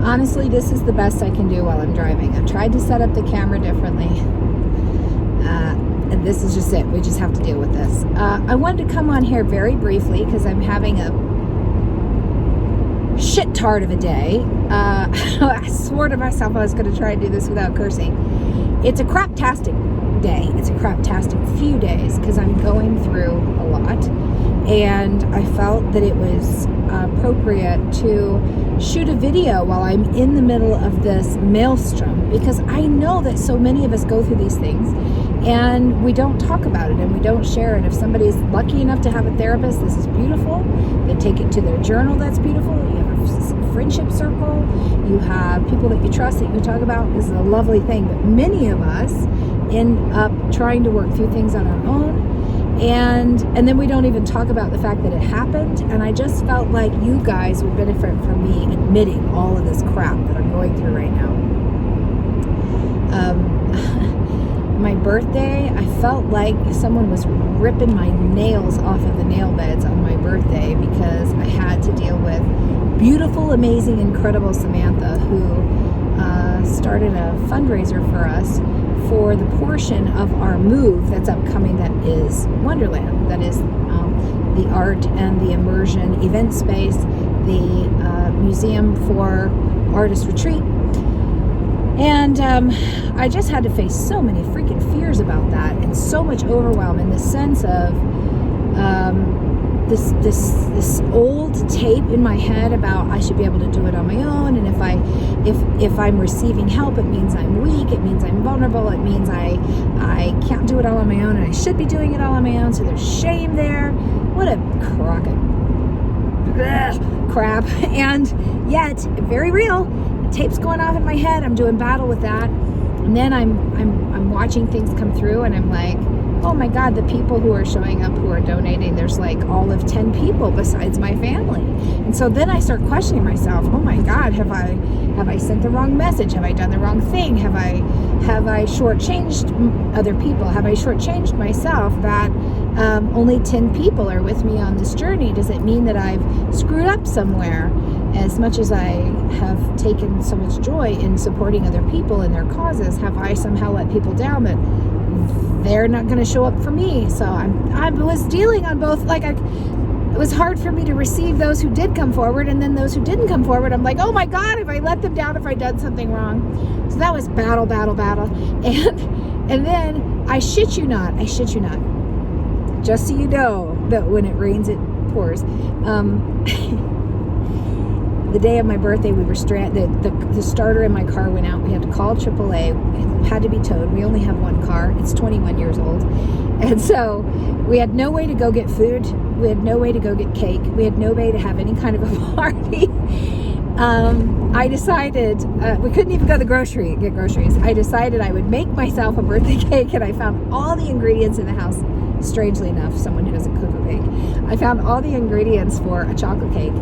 Honestly, this is the best I can do while I'm driving. I've tried to set up the camera differently. And this is just it. We just have to deal with this. I wanted to come on here very briefly because I'm having a shit tart of a day. I swore to myself I was going to try and do this without cursing. It's a craptastic day. It's a craptastic few days because I'm going through a lot. And I felt that it was appropriate to shoot a video while I'm in the middle of this maelstrom, because I know that so many of us go through these things and we don't talk about it and we don't share it. If somebody's lucky enough to have a therapist, this is beautiful. They take it to their journal, that's beautiful. You have a friendship circle, you have people that you trust that you talk about. This is a lovely thing. But many of us end up trying to work through things on our own. And then we don't even talk about the fact that it happened. And I just felt like you guys would benefit from me admitting all of this crap that I'm going through right now. My birthday, I felt like someone was ripping my nails off of the nail beds on my birthday, because I had to deal with beautiful, amazing, incredible Samantha, who started a fundraiser for us for the portion of our move that's upcoming, that is Wonderland, that is the art and the immersion event space, the museum for artist retreat. And I just had to face so many freaking fears about that, and so much overwhelm, in the sense of this old tape in my head about I should be able to do it on my own, and if I'm receiving help, it means I'm weak, it means I'm vulnerable, it means I can't do it all on my own, and I should be doing it all on my own. So there's shame there. What a crock of crap. And yet, very real. The tape's going off in my head. I'm doing battle with that, and then I'm watching things come through, and I'm like, oh my God, the people who are showing up, who are donating, there's like all of 10 people besides my family. And so then I start questioning myself, oh my God, have I sent the wrong message? Have I done the wrong thing? Have I shortchanged other people? Have I shortchanged myself that only 10 people are with me on this journey? Does it mean that I've screwed up somewhere? As much as I have taken so much joy in supporting other people and their causes, have I somehow let people down that they're not going to show up for me? So I was dealing on both. Like, it was hard for me to receive those who did come forward, and then those who didn't come forward, I'm like, oh my God, have I let them down? Have I done something wrong? So that was battle. And then I shit you not, just so you know that when it rains, it pours. The day of my birthday, we were stranded. The starter in my car went out. We had to call AAA. It had to be towed. We only have one car. It's 21 years old. And so we had no way to go get food. We had no way to go get cake. We had no way to have any kind of a party. I decided, we couldn't even go to the grocery, get groceries. I decided I would make myself a birthday cake, and I found all the ingredients in the house. Strangely enough, someone who doesn't cook or bake. I found all the ingredients for a chocolate cake,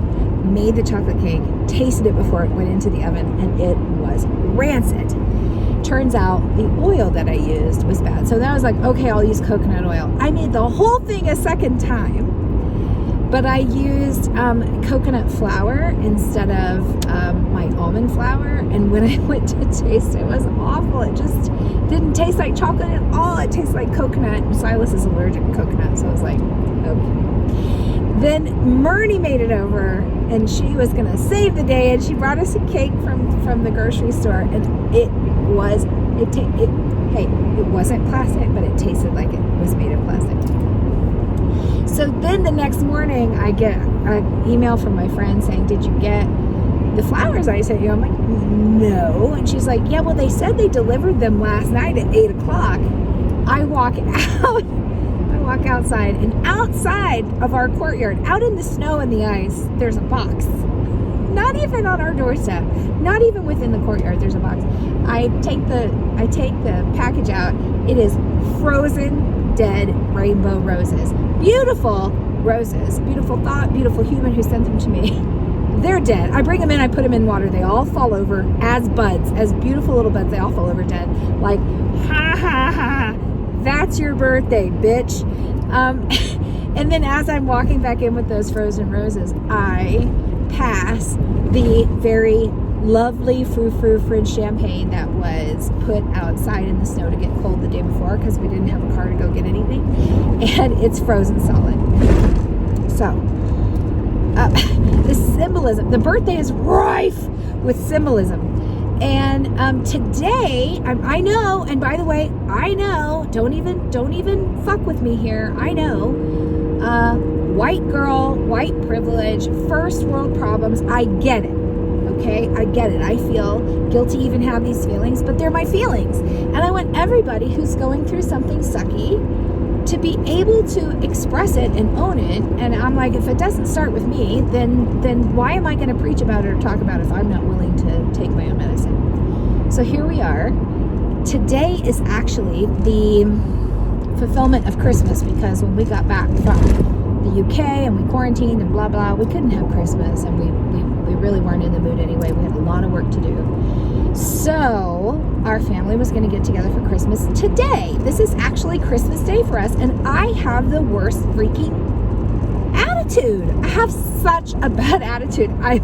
made the chocolate cake, tasted it before it went into the oven, and it was rancid. Turns out the oil that I used was bad. So then I was like, okay, I'll use coconut oil. I made the whole thing a second time, but I used coconut flour instead of my almond flour. And when I went to taste, it was awful. It just didn't taste like chocolate at all. It tastes like coconut. Silas is allergic to coconut, so I was like, okay. Then Myrnie made it over, and she was going to save the day, and she brought us a cake from the grocery store, and it wasn't plastic, but it tasted like it was made of plastic. So then the next morning, I get an email from my friend saying, did you get the flowers I sent you? I'm like, no. And she's like, yeah, well, they said they delivered them last night at 8 o'clock. I walk outside, and outside of our courtyard, out in the snow and the ice, there's a box. Not even on our doorstep, not even within the courtyard, there's a box. I take the package out. It is frozen, dead rainbow roses. Beautiful roses. Beautiful thought, beautiful human who sent them to me. They're dead. I bring them in, I put them in water. They all fall over as buds, as beautiful little buds. They all fall over dead. Like, ha, ha, ha. That's your birthday, bitch. And then as I'm walking back in with those frozen roses, I pass the very lovely frou-frou champagne that was put outside in the snow to get cold the day before because we didn't have a car to go get anything, and it's frozen solid. So the symbolism, the birthday is rife with symbolism. And today, I know, and by the way, I know, don't even fuck with me here. I know, white girl, white privilege, first world problems. I get it. Okay, I get it. I feel guilty even have these feelings, but they're my feelings. And I want everybody who's going through something sucky to be able to express it and own it. And I'm like, if it doesn't start with me, then why am I going to preach about it or talk about it if I'm not willing to take my own medicine? So here we are. Today is actually the fulfillment of Christmas, because when we got back from the UK and we quarantined and blah blah, we couldn't have Christmas, and we really weren't in the mood anyway. We had a lot of work to do. So our family was going to get together for Christmas today. This is actually Christmas Day for us, and I have the worst freaking attitude. I have such a bad attitude. I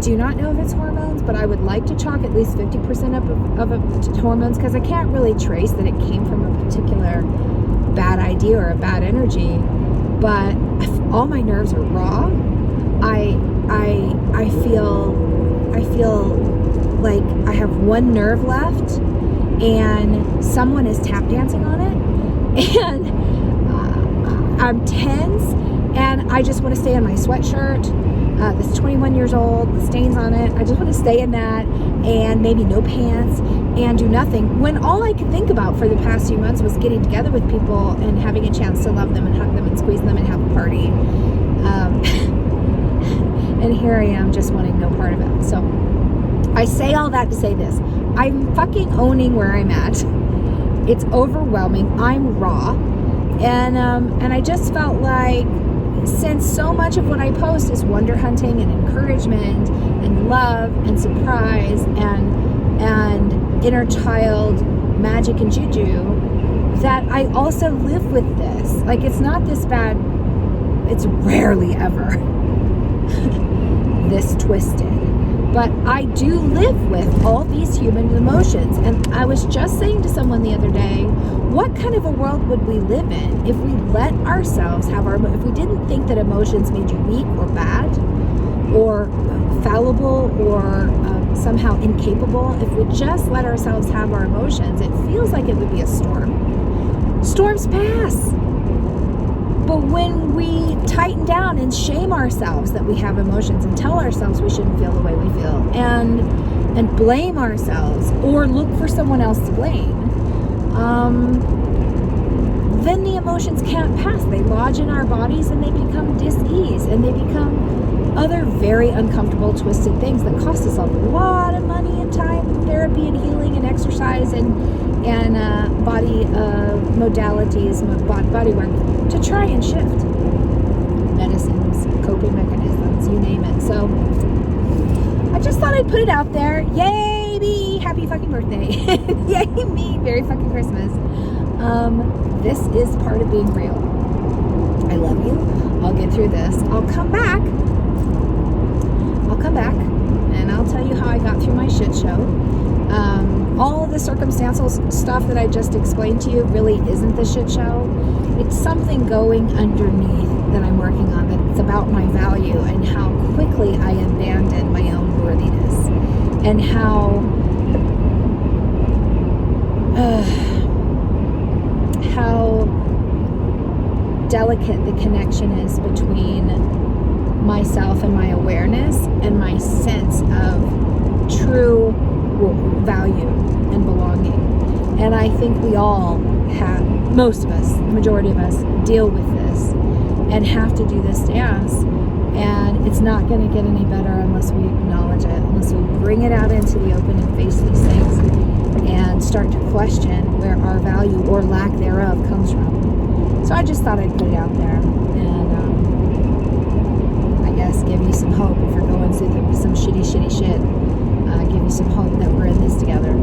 do not know if it's hormones, but I would like to chalk at least 50% of it to hormones, because I can't really trace that it came from a particular bad idea or a bad energy. But all my nerves are raw. I feel like I have one nerve left, and someone is tap dancing on it, and I'm tense, and I just want to stay in my sweatshirt that's 21 years old with stains on it. I just want to stay in that, and maybe no pants, and do nothing, when all I could think about for the past few months was getting together with people and having a chance to love them and hug them and squeeze them and have a party. And here I am just wanting no part of it. So I say all that to say this. I'm fucking owning where I'm at. It's overwhelming. I'm raw. And I just felt like, since so much of what I post is wonder hunting and encouragement and love and surprise and inner child magic and juju, that I also live with this. Like, it's not this bad. It's rarely ever this twisted. But I do live with all these human emotions. And I was just saying to someone the other day, what kind of a world would we live in if we let ourselves have if we didn't think that emotions made you weak or bad or fallible or somehow incapable? If we just let ourselves have our emotions, it feels like it would be a storm. Storms pass. But when we tighten down and shame ourselves that we have emotions and tell ourselves we shouldn't feel the way we feel, and blame ourselves or look for someone else to blame, then the emotions can't pass. They lodge in our bodies and they become dis-ease, and they become other very uncomfortable, twisted things that cost us a lot of money and time and therapy and healing and exercise and body modalities, body work to try and shift. Medicines, coping mechanisms, you name it. So I just thought I'd put it out there. Yay me, happy fucking birthday. Yay me, Merry fucking Christmas. This is part of being real. I love you. I'll get through this. I'll come back and I'll tell you how I got through my shit show. All of the circumstantial stuff that I just explained to you really isn't the shit show. It's something going underneath that I'm working on, that it's about my value and how quickly I abandon my own worthiness, and how delicate the connection is between myself and my awareness and my sense of true value and belonging. And I think we all have, most of us, the majority of us, deal with this and have to do this dance. And it's not going to get any better unless we acknowledge it, unless we bring it out into the open and face these things and start to question where our value or lack thereof comes from. So I just thought I'd put it out there and I guess give you some hope if you're going through some shitty shit. Give you some hope that we're in this together.